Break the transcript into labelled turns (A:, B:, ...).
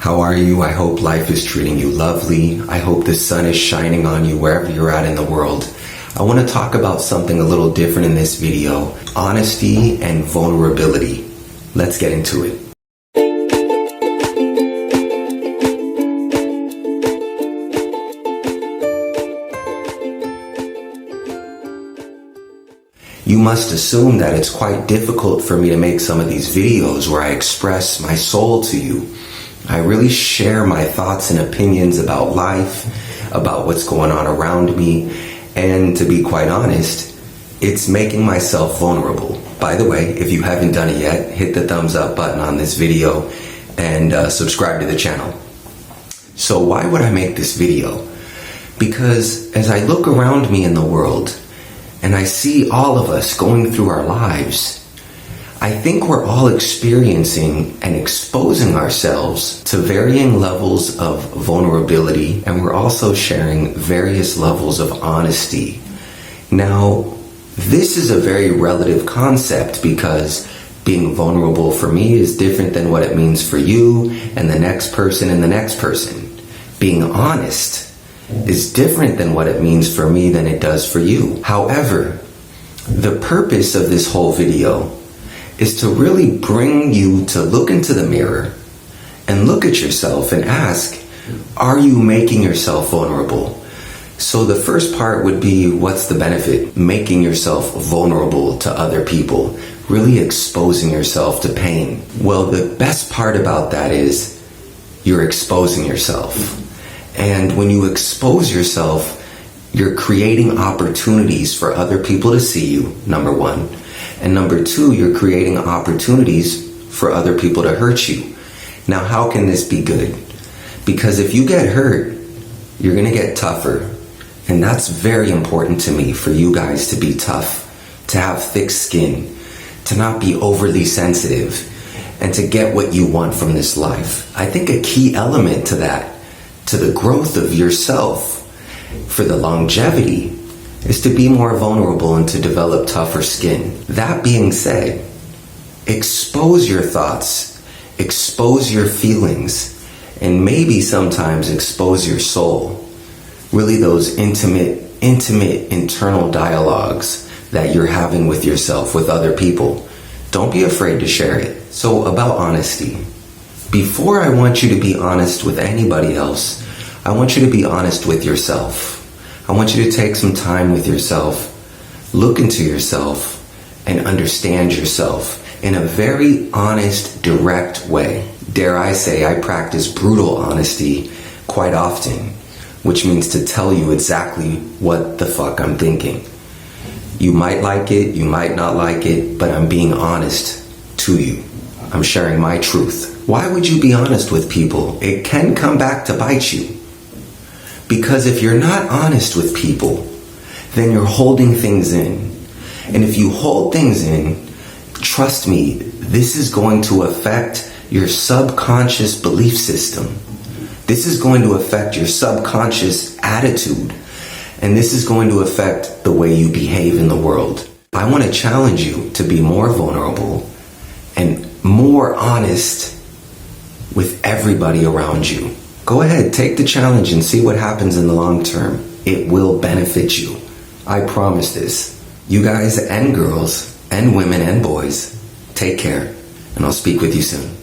A: How are you? I hope life is treating you lovely. I hope the sun is shining on you wherever you're at in the world. I want to talk about something a little different in this video: honesty and vulnerability. Let's get into it. You must assume that it's quite difficult for me to make some of these videos where I express my soul to you. I really share my thoughts and opinions about life, about what's going on around me, and to be quite honest, it's making myself vulnerable. By the way, if you haven't done it yet, hit the thumbs up button on this video and subscribe to the channel. So why would I make this video? Because as I look around me in the world, and I see all of us going through our lives, I think we're all experiencing and exposing ourselves to varying levels of vulnerability, and we're also sharing various levels of honesty. Now, this is a very relative concept because being vulnerable for me is different than what it means for you and the next person and the next person. Being honest is different than what it means for me than it does for you. However, the purpose of this whole video is to really bring you to look into the mirror and look at yourself and ask, are you making yourself vulnerable? So the first part would be, what's the benefit? Making yourself vulnerable to other people, really exposing yourself to pain. Well, the best part about that is you're exposing yourself. And when you expose yourself, you're creating opportunities for other people to see you, number one. And number two, you're creating opportunities for other people to hurt you. Now, how can this be good? Because if you get hurt, you're going to get tougher. And that's very important to me, for you guys to be tough, to have thick skin, to not be overly sensitive, and to get what you want from this life. I think a key element to that, to the growth of yourself, for the longevity, is to be more vulnerable and to develop tougher skin. That being said, expose your thoughts, expose your feelings, and maybe sometimes expose your soul. Really those intimate internal dialogues that you're having with yourself, with other people. Don't be afraid to share it. So about honesty. Before I want you to be honest with anybody else, I want you to be honest with yourself. I want you to take some time with yourself, look into yourself, and understand yourself in a very honest, direct way. Dare I say, I practice brutal honesty quite often, which means to tell you exactly what the fuck I'm thinking. You might like it, you might not like it, but I'm being honest to you. I'm sharing my truth. Why would you be honest with people? It can come back to bite you. Because if you're not honest with people, then you're holding things in. And if you hold things in, trust me, this is going to affect your subconscious belief system. This is going to affect your subconscious attitude. And this is going to affect the way you behave in the world. I want to challenge you to be more vulnerable and more honest with everybody around you. Go ahead, take the challenge and see what happens in the long term. It will benefit you. I promise this. You guys and girls and women and boys, take care, and I'll speak with you soon.